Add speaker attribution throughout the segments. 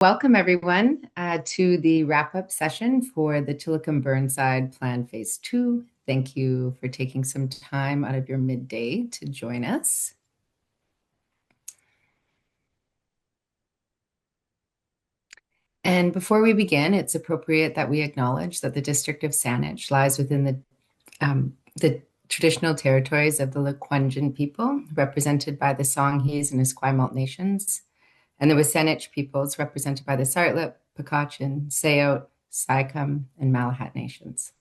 Speaker 1: Welcome, everyone, to the wrap-up session for the Tillicum Burnside Plan Phase 2. Thank you for taking some time out of your midday to join us. And before we begin, it's appropriate that we acknowledge that the District of Saanich lies within the traditional territories of the Lekwungen people, represented by the Songhees and Esquimalt nations, and the Wasanich peoples, represented by the Sartlip, Pocatchin, Sayote, Sycam, and Malahat nations.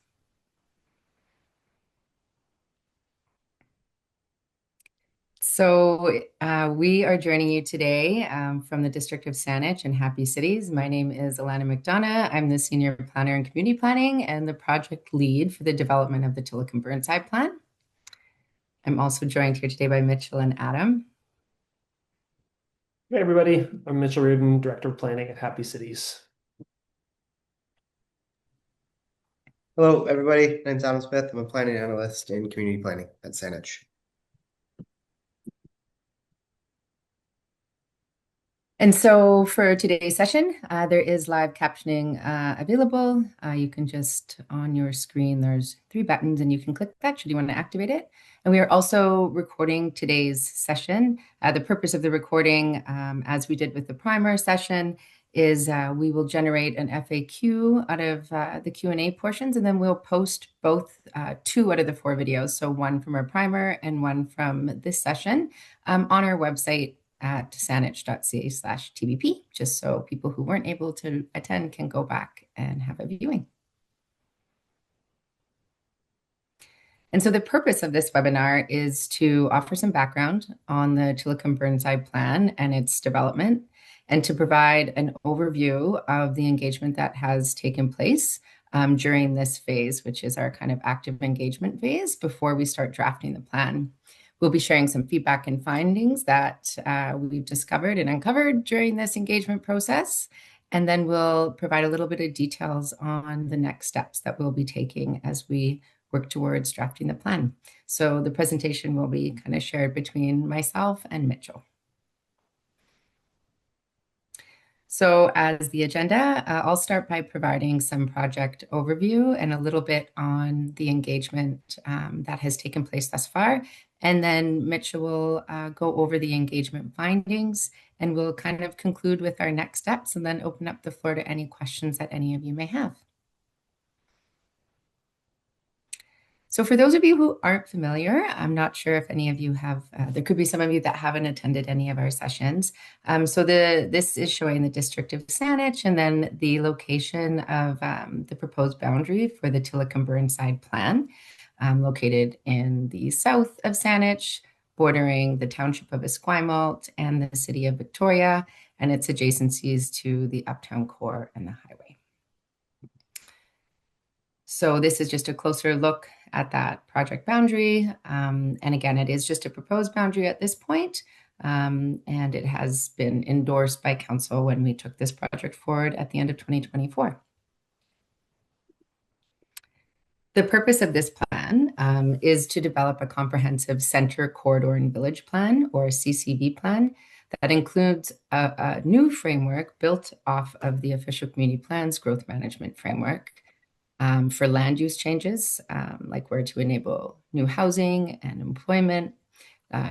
Speaker 1: So we are joining you today from the District of Saanich and Happy Cities. My name is Alana McDonough. I'm the Senior Planner in Community Planning and the project lead for the development of the Tillicum Burnside Plan. I'm also joined here today by Mitchell and Adam.
Speaker 2: Hey everybody, I'm Mitchell Reardon, Director of Planning at Happy Cities.
Speaker 3: Hello, everybody. My name's Adam Smith. I'm a planning analyst in community planning at Saanich.
Speaker 1: And so for today's session, there is live captioning available. You can just, on your screen, there's 3 buttons and you can click that should you want to activate it. And we are also recording today's session. The purpose of the recording, as we did with the primer session, is we will generate an FAQ out of the Q&A portions, and then we'll post both 2 out of the 4 videos, so one from our primer and one from this session, on our website at saanich.ca/TBP, just so people who weren't able to attend can go back and have a viewing. And so the purpose of this webinar is to offer some background on the Tillicum Burnside Plan and its development, and to provide an overview of the engagement that has taken place during this phase, which is our kind of active engagement phase before we start drafting the plan. We'll be sharing some feedback and findings that we've discovered and uncovered during this engagement process. And then we'll provide a little bit of details on the next steps that we'll be taking as we work towards drafting the plan. So the presentation will be kind of shared between myself and Mitchell. So as the agenda, I'll start by providing some project overview and a little bit on the engagement that has taken place thus far. And then Mitchell will go over the engagement findings, and we'll kind of conclude with our next steps and then open up the floor to any questions that any of you may have. So for those of you who aren't familiar, I'm not sure if any of you have, there could be some of you that haven't attended any of our sessions. So this is showing the District of Saanich and then the location of the proposed boundary for the Tillicum Burnside Plan, located in the south of Saanich, bordering the township of Esquimalt and the city of Victoria, and its adjacencies to the uptown core and the highway. So this is just a closer look at that project boundary. And again, it is just a proposed boundary at this point, and it has been endorsed by council when we took this project forward at the end of 2024. The purpose of this plan is to develop a comprehensive center corridor and village plan, or CCV plan, that includes a new framework built off of the official community plans growth management framework, for land use changes, like where to enable new housing and employment,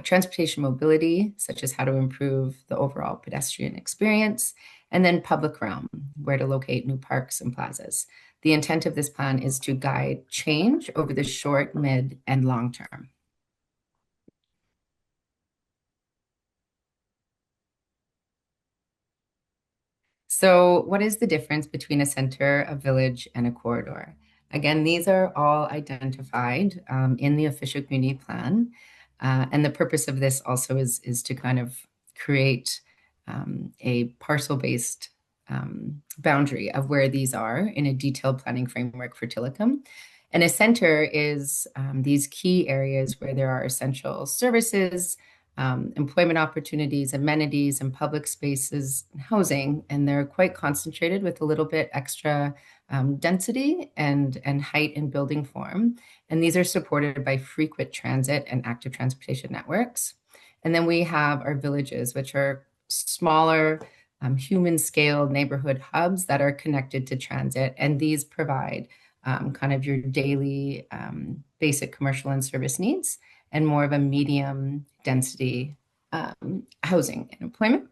Speaker 1: transportation mobility, such as how to improve the overall pedestrian experience, and then public realm, where to locate new parks and plazas. The intent of this plan is to guide change over the short, mid, and long term. So what is the difference between a center, a village, and a corridor? Again, these are all identified in the official community plan. And the purpose of this also is to kind of create a parcel-based boundary of where these are in a detailed planning framework for Tillicum. And a center is these key areas where there are essential services, employment opportunities, amenities, and public spaces, and housing, and they're quite concentrated with a little bit extra density and height in building form. And these are supported by frequent transit and active transportation networks. And then we have our villages, which are smaller, human-scale neighborhood hubs that are connected to transit, and these provide kind of your daily basic commercial and service needs and more of a medium density housing and employment.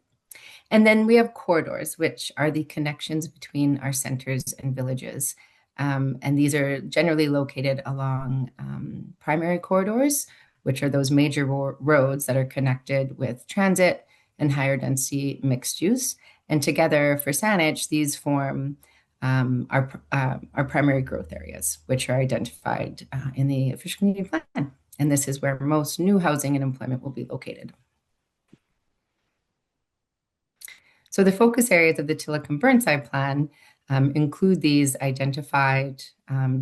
Speaker 1: And then we have corridors, which are the connections between our centers and villages. And these are generally located along primary corridors, which are those major roads that are connected with transit and higher density mixed use. And together for Saanich, these form our primary growth areas, which are identified in the official community plan. And this is where most new housing and employment will be located. So the focus areas of the Tillicum Burnside Plan include these identified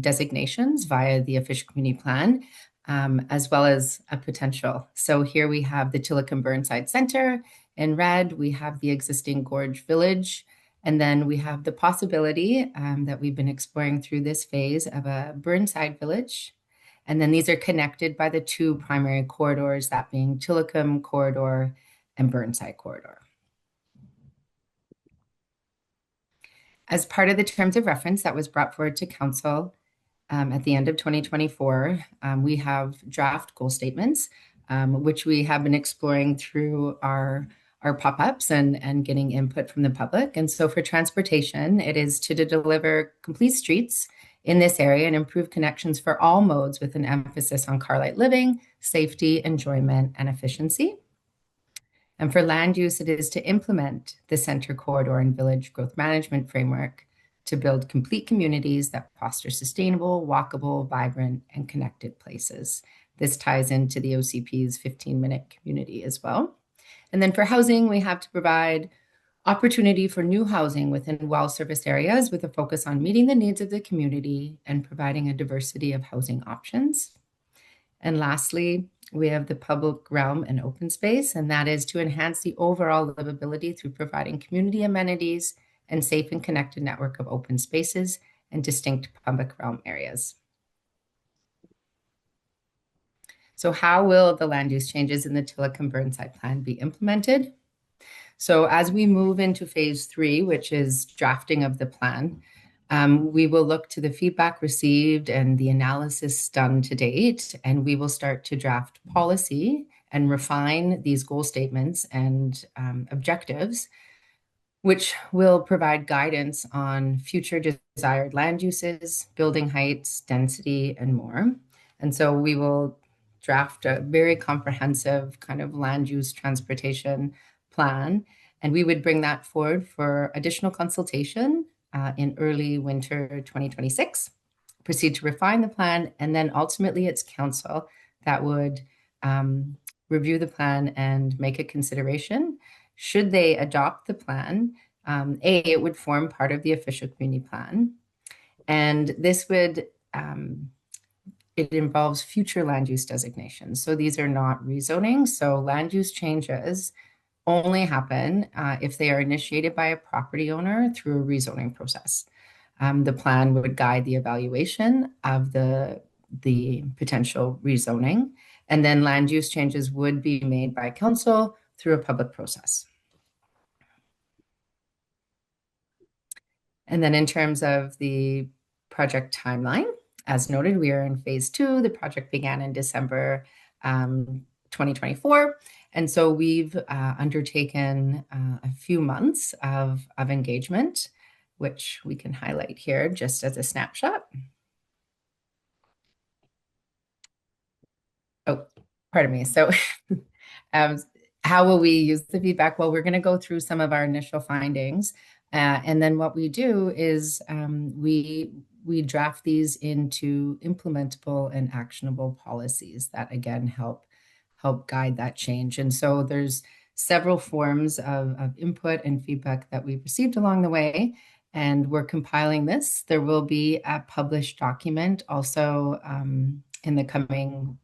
Speaker 1: designations via the official community plan, as well as a potential. So here we have the Tillicum Burnside Center. In red, we have the existing Gorge Village. And then we have the possibility that we've been exploring through this phase of a Burnside Village. And then these are connected by the two primary corridors, that being Tillicum Corridor and Burnside Corridor. As part of the terms of reference that was brought forward to Council at the end of 2024, we have draft goal statements, which we have been exploring through our pop-ups and getting input from the public. And so for transportation, it is to deliver complete streets in this area and improve connections for all modes with an emphasis on car-light living, safety, enjoyment, and efficiency. And for land use, it is to implement the Center Corridor and Village Growth Management Framework to build complete communities that foster sustainable, walkable, vibrant, and connected places. This ties into the OCP's 15-minute community as well. And then for housing, we have to provide opportunity for new housing within well-serviced areas with a focus on meeting the needs of the community and providing a diversity of housing options. And lastly, we have the public realm and open space, and that is to enhance the overall livability through providing community amenities and safe and connected network of open spaces and distinct public realm areas. So how will the land use changes in the Tillicum Burnside Plan be implemented? So as we move into phase 3, which is drafting of the plan, we will look to the feedback received and the analysis done to date, and we will start to draft policy and refine these goal statements and objectives, which will provide guidance on future desired land uses, building heights, density, and more. And so we will draft a very comprehensive kind of land use transportation plan, and we would bring that forward for additional consultation in early winter 2026, proceed to refine the plan, and then ultimately it's council that would review the plan and make a consideration. Should they adopt the plan, it would form part of the official community plan. And this would, it involves future land use designations. So these are not rezoning. So land use changes only happen if they are initiated by a property owner through a rezoning process. The plan would guide the evaluation of the potential rezoning, and then land use changes would be made by council through a public process. And then in terms of the project timeline, as noted, we are in phase 2. The project began in December 2024. And so we've undertaken a few months of engagement, which we can highlight here just as a snapshot. Oh, pardon me. So how will we use the feedback? Well, we're going to go through some of our initial findings. And then what we do is we draft these into implementable and actionable policies that, again, help guide that change. And so there's several forms of input and feedback that we've received along the way, and we're compiling this. There will be a published document also in the coming,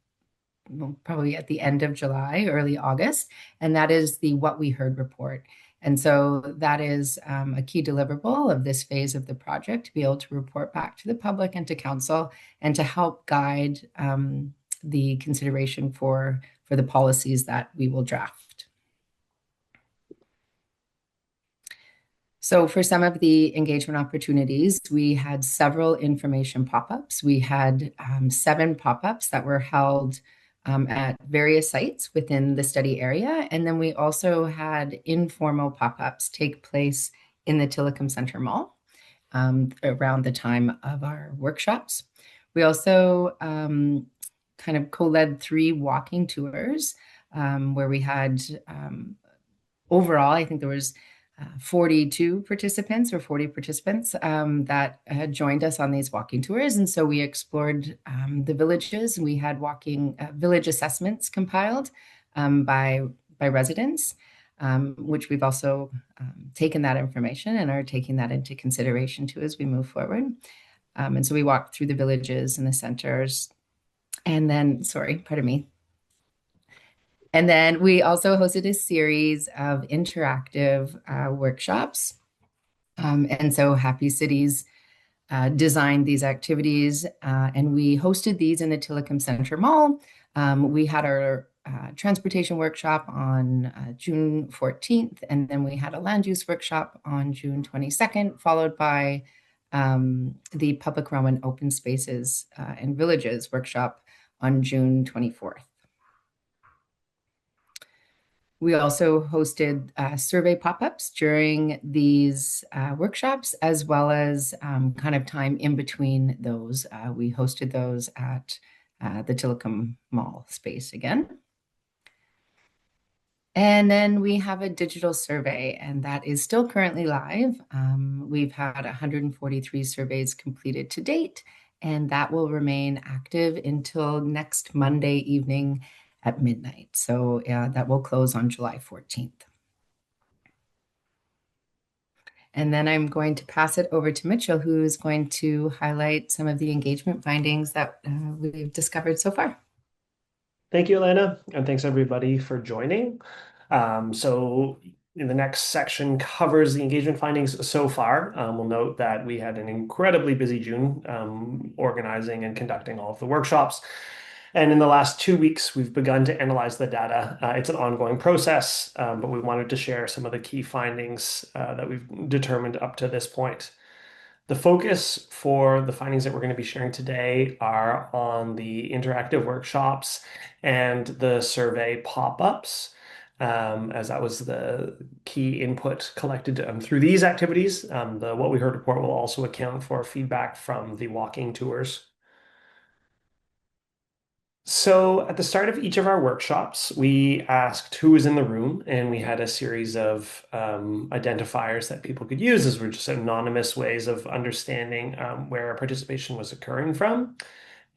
Speaker 1: probably at the end of July, early August, and that is the What We Heard report. And so that is a key deliverable of this phase of the project, to be able to report back to the public and to council and to help guide the consideration for the policies that we will draft. So for some of the engagement opportunities, we had several information pop-ups. We had 7 pop-ups that were held at various sites within the study area. And then we also had informal pop-ups take place in the Tillicum Center Mall around the time of our workshops. We also kind of co-led 3 walking tours where we had overall, I think there was 42 participants or 40 participants that had joined us on these walking tours. And so we explored the villages. We had walking village assessments compiled by residents, which we've also taken that information and are taking that into consideration too as we move forward. And so we walked through the villages and the centers. And then, sorry, pardon me. And then we also hosted a series of interactive workshops. And so Happy Cities designed these activities, and we hosted these in the Tillicum Center Mall. We had our transportation workshop on June 14th, and then we had a land use workshop on June 22nd, followed by the Public Realm and Open Spaces and Villages workshop on June 24th. We also hosted survey pop-ups during these workshops, as well as kind of time in between those. We hosted those at the Tillicum Mall space again. And then we have a digital survey, and that is still currently live. We've had 143 surveys completed to date, and that will remain active until next Monday evening at midnight. So that will close on July 14th. And then I'm going to pass it over to Mitchell, who's going to highlight some of the engagement findings that we've discovered so far.
Speaker 2: Thank you, Elena, and thanks everybody for joining. So in the next section covers the engagement findings so far. We'll note that we had an incredibly busy June organizing and conducting all of the workshops. And in the last 2 weeks, we've begun to analyze the data. It's an ongoing process, but we wanted to share some of the key findings that we've determined up to this point. The focus for the findings that we're going to be sharing today are on the interactive workshops and the survey pop-ups, as that was the key input collected through these activities. The What We Heard report will also account for feedback from the walking tours. So at the start of each of our workshops, we asked who was in the room, and we had a series of identifiers that people could use as were just anonymous ways of understanding where our participation was occurring from.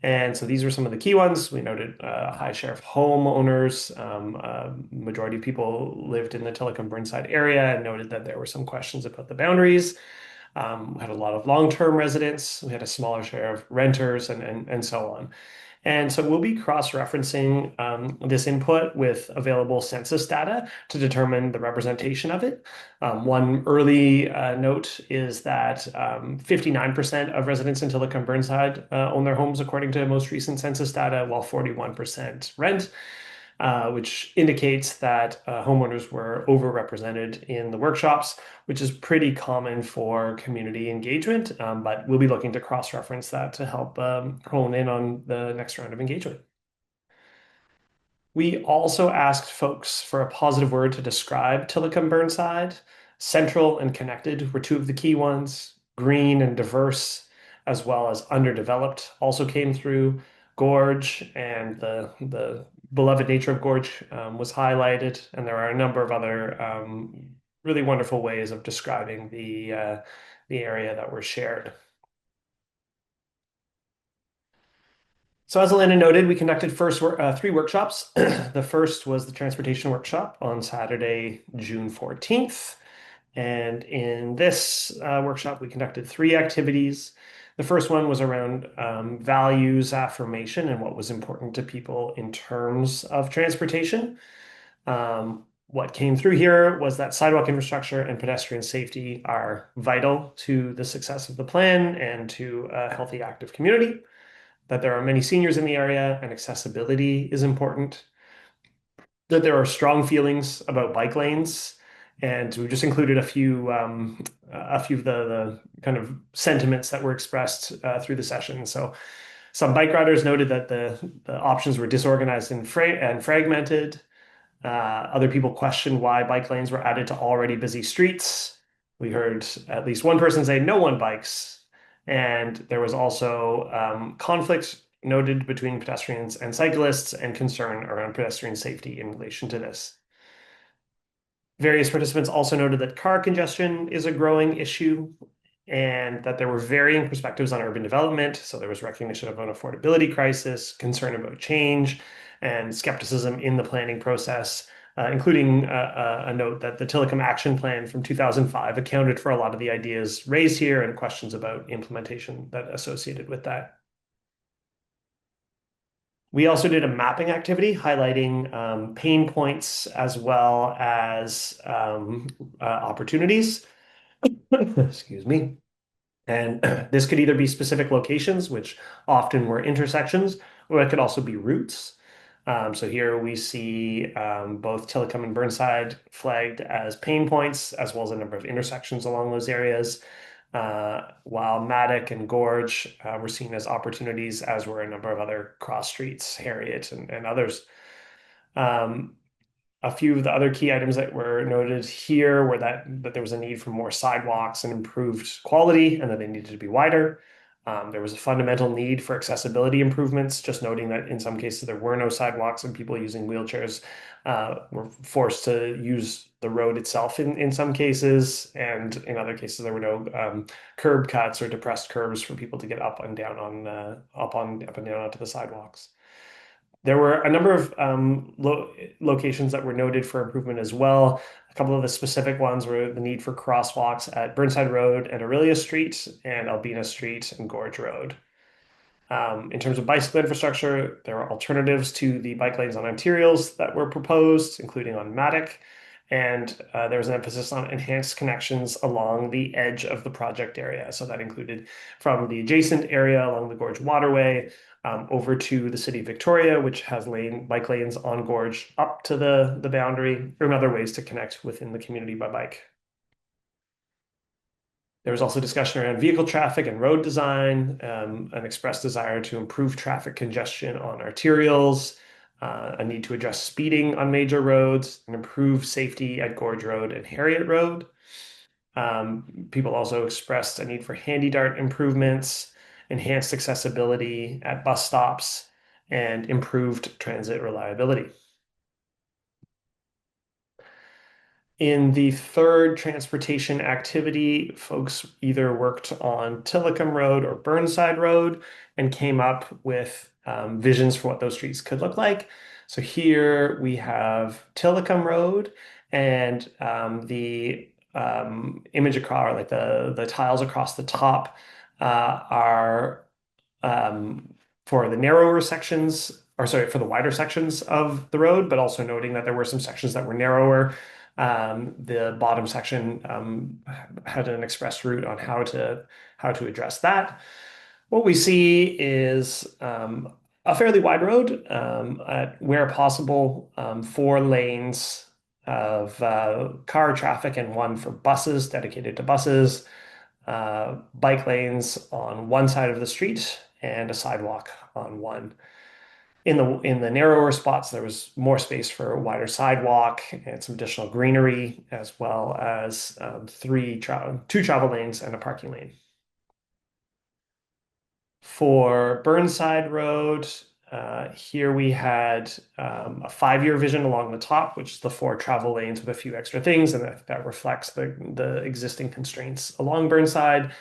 Speaker 2: And so these were some of the key ones. We noted a high share of homeowners. Majority of people lived in the Tillicum Burnside area and noted that there were some questions about the boundaries. We had a lot of long-term residents. We had a smaller share of renters and so on. And so we'll be cross-referencing this input with available census data to determine the representation of it. One early note is that 59% of residents in Tillicum Burnside own their homes according to most recent census data, while 41% rent. Which indicates that homeowners were overrepresented in the workshops, which is pretty common for community engagement, but we'll be looking to cross-reference that to help hone in on the next round of engagement. We also asked folks for a positive word to describe Tillicum Burnside. Central and connected were 2 of the key ones. Green and diverse, as well as underdeveloped, also came through. Gorge and the beloved nature of Gorge was highlighted, and there are a number of other really wonderful ways of describing the area that were shared. So as Elena noted, we conducted 3 workshops. The first was the transportation workshop on Saturday, June 14th. And in this workshop, we conducted 3 activities. The first one was around values affirmation and what was important to people in terms of transportation. What came through here was that sidewalk infrastructure and pedestrian safety are vital to the success of the plan and to a healthy, active community. That there are many seniors in the area and accessibility is important. That there are strong feelings about bike lanes And we just included a few of the kind of sentiments that were expressed through the session. So some bike riders noted that the options were disorganized and fragmented. Other people questioned why bike lanes were added to already busy streets. We heard at least one person say no one bikes. And there was also conflict noted between pedestrians and cyclists and concern around pedestrian safety in relation to this. Various participants also noted that car congestion is a growing issue and that there were varying perspectives on urban development. So there was recognition of an affordability crisis, concern about change, and skepticism in the planning process, including a note that the Tillicum Action Plan from 2005 accounted for a lot of the ideas raised here and questions about implementation that associated with that. We also did a mapping activity highlighting pain points as well as opportunities. Excuse me. And this could either be specific locations, which often were intersections, or it could also be routes. So here we see both Tillicum and Burnside flagged as pain points, as well as a number of intersections along those areas, while Maddock and Gorge were seen as opportunities, as were a number of other cross streets, Harriet and others. Um, a few of the other key items that were noted here were that there was a need for more sidewalks and improved quality, and that they needed to be wider. There was a fundamental need for accessibility improvements, just noting that in some cases there were no sidewalks and people using wheelchairs were forced to use the road itself in some cases, and in other cases there were no curb cuts or depressed curves for people to get up and down up and down onto the sidewalks. There were a number of locations that were noted for improvement as well. A couple of the specific ones were the need for crosswalks at Burnside Road and Aurelia Street and Albina Street and Gorge Road. In terms of bicycle infrastructure, there were alternatives to the bike lanes on arterials that were proposed, including on Matic, and there was an emphasis on enhanced connections along the edge of the project area. So that included from the adjacent area along the Gorge Waterway over to the city of Victoria, which has bike lanes on Gorge up to the boundary, or other ways to connect within the community by bike. There was also discussion around vehicle traffic and road design, an expressed desire to improve traffic congestion on arterials, a need to address speeding on major roads, and improve safety at Gorge Road and Harriet Road. People also expressed a need for handy dart improvements, enhanced accessibility at bus stops, and improved transit reliability. In the third transportation activity, folks either worked on Tillicum Road or Burnside Road and came up with visions for what those streets could look like. So here we have Tillicum Road, and the image across, or like the tiles across the top, are for the narrower sections, or sorry, for the wider sections of the road, but also noting that there were some sections that were narrower. The bottom section had an express route on how to address that. What we see is a fairly wide road, at where possible, 4 lanes of car traffic and one for buses dedicated to buses, bike lanes on one side of the street, and a sidewalk on one. In the narrower spots, there was more space for a wider sidewalk and some additional greenery, as well as two travel lanes and a parking lane. For Burnside Road, here we had a 5-year vision along the top, which is the 4 travel lanes with a few extra things, and that reflects the existing constraints along Burnside.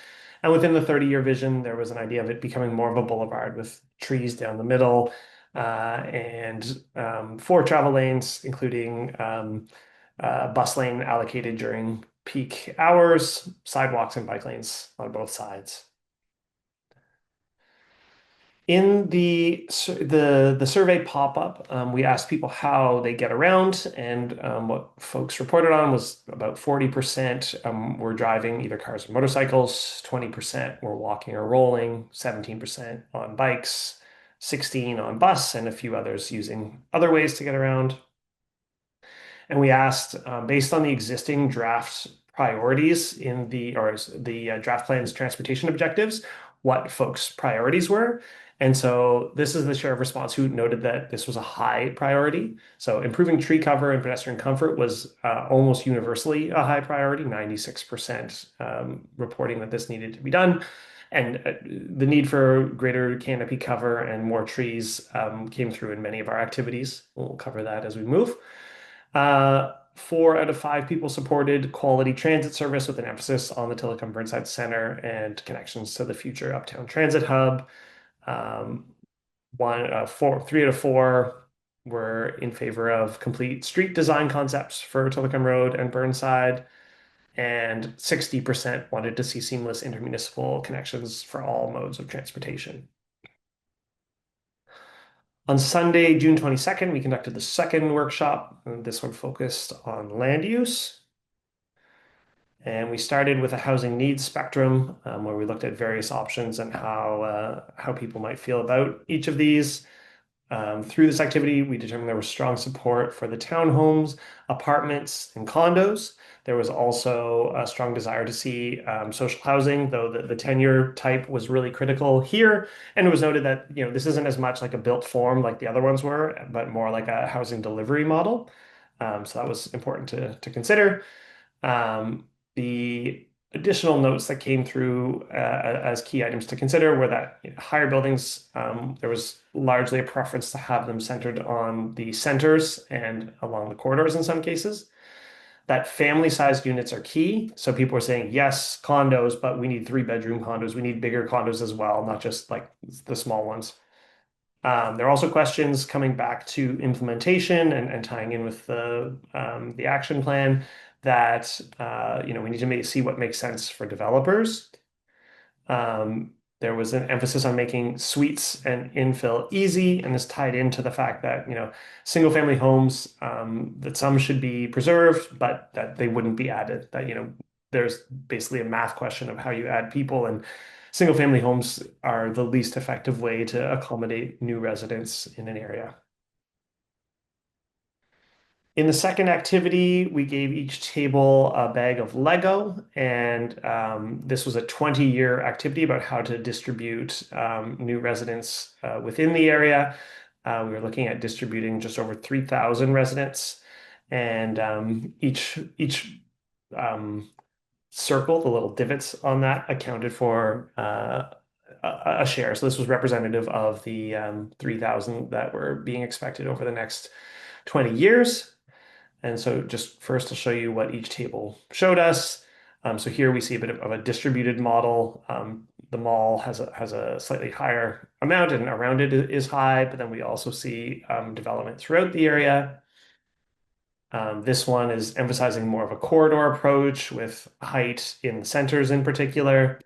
Speaker 2: And within the 30-year vision, there was an idea of it becoming more of a boulevard with trees down the middle, and 4 travel lanes, including bus lane allocated during peak hours, sidewalks and bike lanes on both sides. In the survey pop-up, we asked people how they get around, and what folks reported on was about 40% were driving either cars or motorcycles, 20% were walking or rolling, 17% on bikes, 16 on bus, and a few others using other ways to get around. And we asked, based on the existing draft priorities in the draft plan's transportation objectives, what folks' priorities were. And so this is the share of response who noted that this was a high priority. So improving tree cover and pedestrian comfort was almost universally a high priority, 96% reporting that this needed to be done. And the need for greater canopy cover and more trees came through in many of our activities. We'll cover that as we move. 4 out of 5 people supported quality transit service with an emphasis on the Tillicum Burnside Center and connections to the future Uptown Transit Hub. 3 out of 4 were in favor of complete street design concepts for Tillicum Road and Burnside, and 60% wanted to see seamless intermunicipal connections for all modes of transportation. On Sunday, June 22nd, we conducted the second workshop. And this one focused on land use. And we started with a housing needs spectrum where we looked at various options and how people might feel about each of these. Through this activity, we determined there was strong support for the townhomes, apartments, and condos. There was also a strong desire to see social housing, though the tenure type was really critical here. And it was noted that this isn't as much like a built form like the other ones were, but more like a housing delivery model. So that was important to consider. The additional notes that came through as key items to consider were that higher buildings, there was largely a preference to have them centered on the centers and along the corridors in some cases. That family-sized units are key. So people are saying, yes, condos, but we need 3-bedroom condos. We need bigger condos as well, not just like the small ones. There are also questions coming back to implementation and tying in with the action plan that we need to see what makes sense for developers. There was an emphasis on making suites and infill easy, and this tied into the fact that single-family homes that some should be preserved, but that they wouldn't be added. That there's basically a math question of how you add people, and single-family homes are the least effective way to accommodate new residents in an area. In the second activity, we gave each table a bag of Lego, and this was a 20-year activity about how to distribute new residents within the area. We were looking at distributing just over 3,000 residents, and each circle, the little divots on that, accounted for a share. So this was representative of the 3,000 that were being expected over the next 20 years. And so just first to show you what each table showed us. So here we see a bit of a distributed model. The mall has a slightly higher amount and around it is high, but then we also see development throughout the area. This one is emphasizing more of a corridor approach with height in the centers in particular.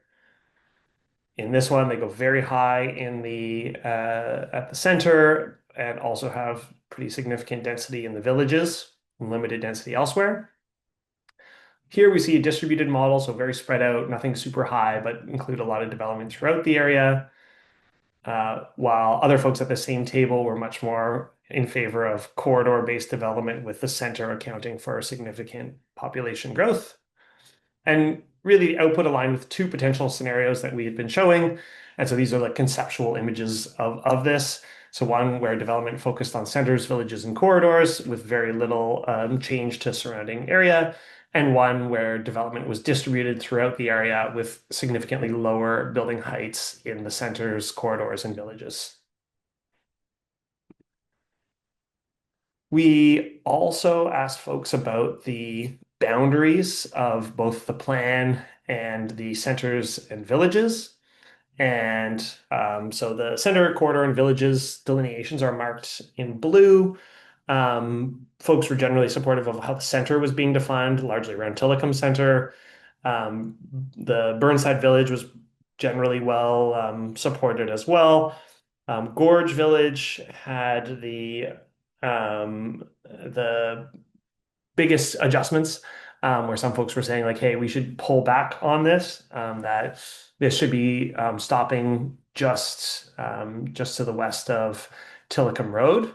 Speaker 2: In this one, they go very high at the center and also have pretty significant density in the villages and limited density elsewhere. Here we see a distributed model, so very spread out, nothing super high, but include a lot of development throughout the area. While other folks at the same table were much more in favor of corridor-based development with the center accounting for significant population growth. And really the output aligned with 2 potential scenarios that we had been showing. And so these are like conceptual images of this. So one where development focused on centers, villages, and corridors with very little change to surrounding area, and one where development was distributed throughout the area with significantly lower building heights in the centers, corridors, and villages. We also asked folks about the boundaries of both the plan and the centers and villages. And so the center, corridor, and villages delineations are marked in blue. Folks were generally supportive of how the center was being defined, largely around Tillicum Center. The Burnside Village was generally well supported as well. Gorge Village had the biggest adjustments, where some folks were saying like, hey, we should pull back on this, that this should be stopping just to the west of Tillicum Road.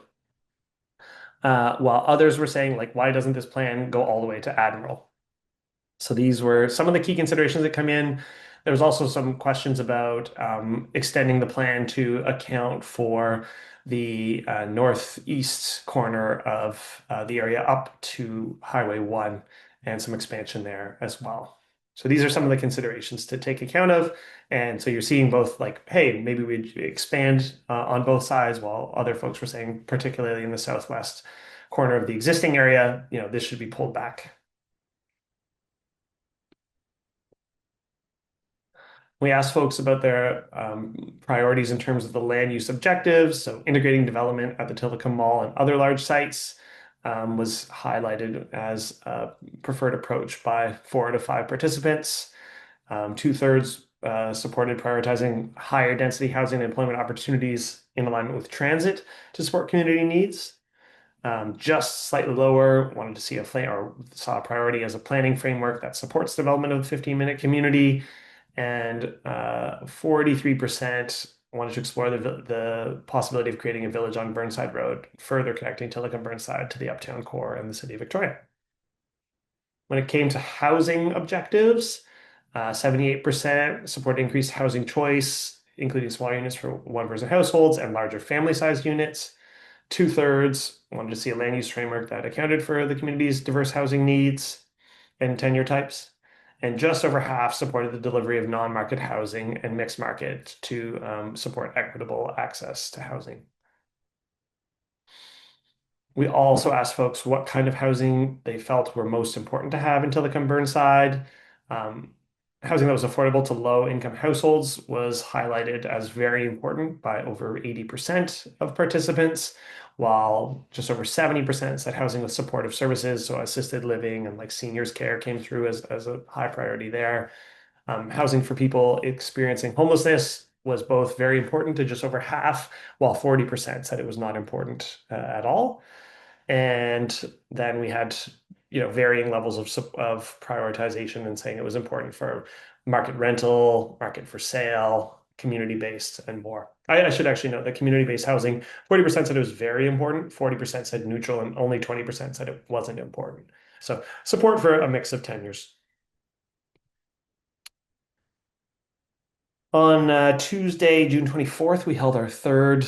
Speaker 2: while others were saying, like, why doesn't this plan go all the way to Admiral? So these were some of the key considerations that come in. There was also some questions about extending the plan to account for the northeast corner of the area up to Highway 1 and some expansion there as well. So these are some of the considerations to take account of. And so you're seeing both like, hey, maybe we expand on both sides, while other folks were saying, particularly in the southwest corner of the existing area, this should be pulled back. We asked folks about their priorities in terms of the land use objectives. So integrating development at the Tillicum Mall and other large sites was highlighted as a preferred approach by 4 to 5 participants. 2/3 supported prioritizing higher density housing and employment opportunities in alignment with transit to support community needs. Just slightly lower, wanted to see or saw a priority as a planning framework that supports development of the 15-minute community, and 43% wanted to explore the possibility of creating a village on Burnside Road, further connecting Tillicum Burnside to the uptown core and the city of Victoria. When it came to housing objectives, 78% support increased housing choice, including smaller units for one-person households and larger family-sized units. 2/3 wanted to see a land use framework that accounted for the community's diverse housing needs and tenure types. And just over half supported the delivery of non-market housing and mixed market to support equitable access to housing. We also asked folks what kind of housing they felt were most important to have in Tillicum Burnside. Um, Housing that was affordable to low-income households was highlighted as very important by over 80% of participants, while just over 70% said housing with supportive services, so assisted living and like seniors care came through as a high priority there. Housing for people experiencing homelessness was both very important to just over half, while 40% said it was not important at all. And then we had, varying levels of prioritization and saying it was important for market rental, market for sale, community-based, and more. I should actually note that community-based housing, 40% said it was very important, 40% said neutral, and only 20% said it wasn't important. So support for a mix of tenures. On Tuesday, June 24th, we held our third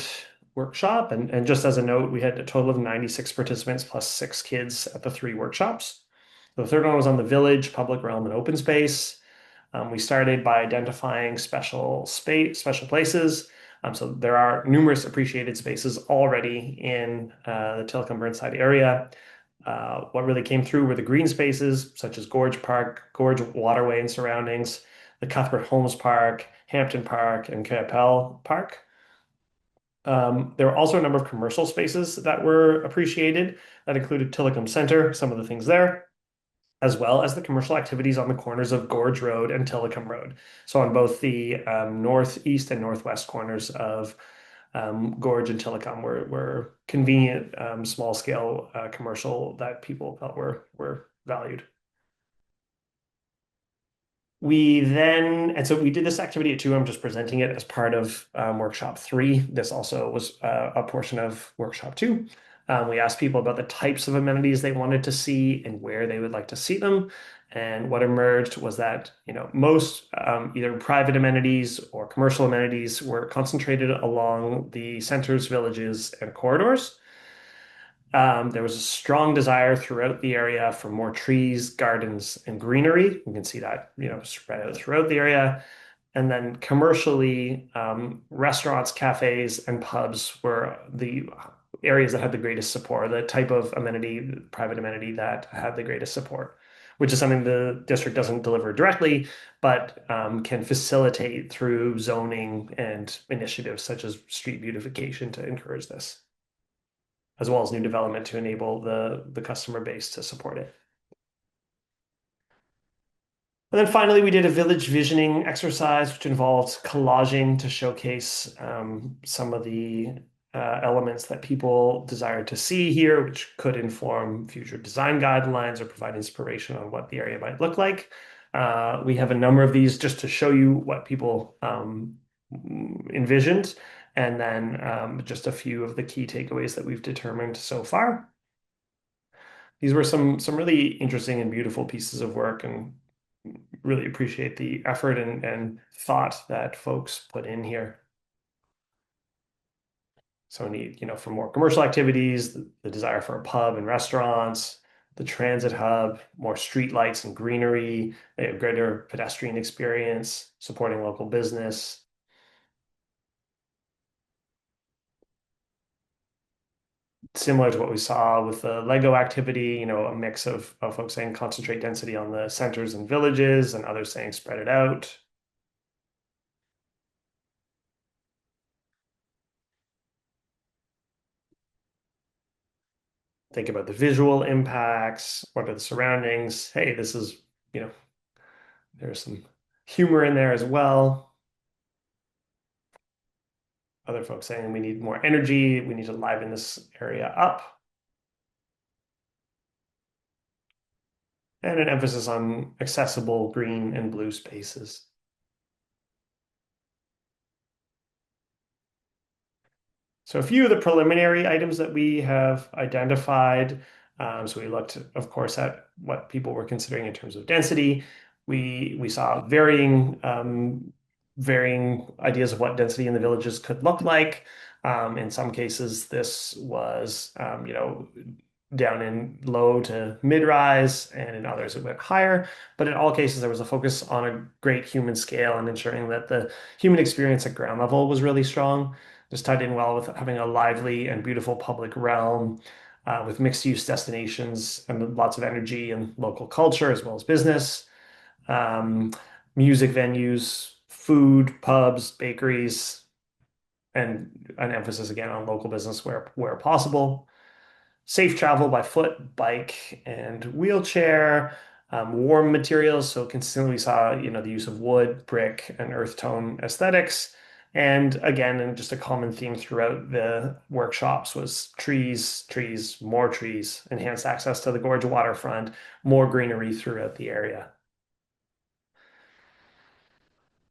Speaker 2: workshop. And just as a note, we had a total of 96 participants plus 6 kids at the 3 workshops. The third one was on the village, public realm, and open space. We started by identifying special places. So there are numerous appreciated spaces already in the Tillicum Burnside area. What really came through were the green spaces, such as Gorge Park, Gorge Waterway and surroundings, the Cuthbert Holmes Park, Hampton Park, and Capel Park. There were also a number of commercial spaces that were appreciated. That included Tillicum Center, some of the things there, as well as the commercial activities on the corners of Gorge Road and Tillicum Road. So on both the northeast and northwest corners of Gorge and Tillicum were convenient, small-scale commercial that people felt were valued. And so we did this activity at 2. I'm just presenting it as part of workshop 3. This also was a portion of workshop 2. We asked people about the types of amenities they wanted to see and where they would like to see them. And what emerged was that, most either private amenities or commercial amenities were concentrated along the centers, villages, and corridors. There was a strong desire throughout the area for more trees, gardens, and greenery. You can see that, spread out throughout the area. And then commercially, restaurants, cafes, and pubs were the areas that had the greatest support, the type of amenity, private amenity that had the greatest support, which is something the district doesn't deliver directly, but can facilitate through zoning and initiatives such as street beautification to encourage this, as well as new development to enable the customer base to support it. And then finally, we did a village visioning exercise, which involved collaging to showcase some of the elements that people desired to see here, which could inform future design guidelines or provide inspiration on what the area might look like. We have a number of these just to show you what people envisioned, and then just a few of the key takeaways that we've determined so far. These were some really interesting and beautiful pieces of work, and really appreciate the effort and thought that folks put in here. So we need, for more commercial activities, the desire for a pub and restaurants, the transit hub, more street lights and greenery, a greater pedestrian experience, supporting local business. Similar to what we saw with the Lego activity, a mix of folks saying concentrate density on the centers and villages, and others saying spread it out. Think about the visual impacts. What are the surroundings? Hey, this is, you know, there's some humor in there as well. Other folks saying we need more energy, we need to liven this area up. And an emphasis on accessible green and blue spaces. So a few of the preliminary items that we have identified. So we looked, of course, at what people were considering in terms of density. We saw varying ideas of what density in the villages could look like. In some cases, this was down in low to mid-rise, and in others it went higher. But in all cases, there was a focus on a great human scale and ensuring that the human experience at ground level was really strong. Just tied in well with having a lively and beautiful public realm with mixed-use destinations and lots of energy and local culture as well as business, um, music venues, food, pubs, bakeries, and an emphasis again on local business where possible. Safe travel by foot, bike, and wheelchair. Warm materials, so consistently we saw, the use of wood, brick, and earth tone aesthetics. And again, and just a common theme throughout the workshops was trees, trees, more trees, enhanced access to the gorge waterfront, more greenery throughout the area.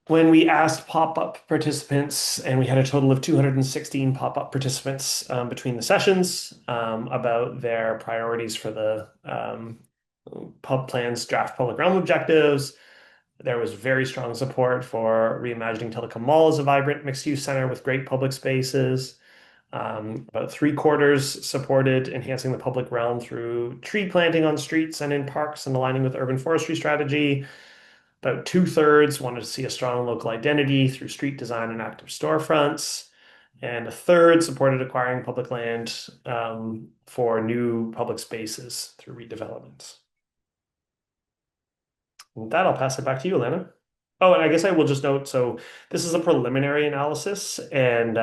Speaker 2: When we asked pop-up participants, and we had a total of 216 pop-up participants between the sessions about their priorities for the pub plans draft public realm objectives. There was very strong support for reimagining Tillicum Mall as a vibrant mixed-use center with great public spaces. About three-quarters supported enhancing the public realm through tree planting on streets and in parks and aligning with urban forestry strategy. About two-thirds wanted to see a strong local identity through street design and active storefronts. And a third supported acquiring public land for new public spaces through redevelopment. With that, I'll pass it back to you, Elena. Oh, and I guess I will just note, so this is a preliminary analysis, and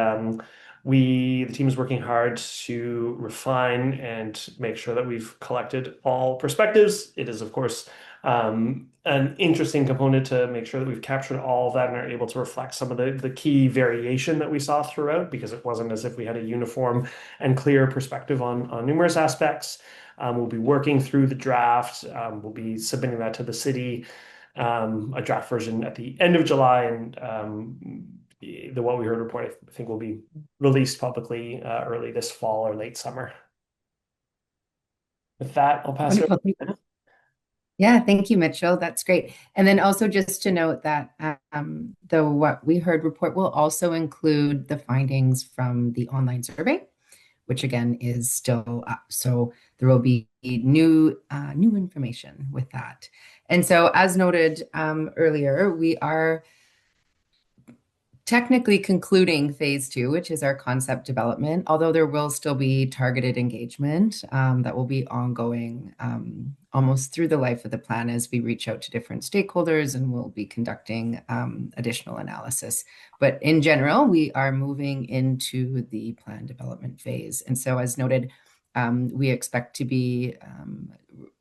Speaker 2: the team is working hard to refine and make sure that we've collected all perspectives. It is, of course, an interesting component to make sure that we've captured all of that and are able to reflect some of the key variation that we saw throughout, because it wasn't as if we had a uniform and clear perspective on numerous aspects. We'll be working through the draft. We'll be submitting that to the city, a draft version at the end of July, and the What We Heard report, I think, will be released publicly early this fall or late summer. With that, I'll pass it
Speaker 1: Wonderful.
Speaker 2: over.
Speaker 1: Yeah, thank you, Mitchell. That's great. And then also just to note that the What We Heard report will also include the findings from the online survey, which again is still up. So there will be new information with that. And so as noted earlier, we are technically concluding phase two, which is our concept development, although there will still be targeted engagement that will be ongoing almost through the life of the plan as we reach out to different stakeholders, and we'll be conducting additional analysis. But in general, we are moving into the plan development phase. And so as noted, we expect to be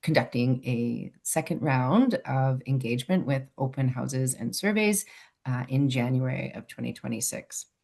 Speaker 1: conducting a second round of engagement with open houses and surveys in January of 2026.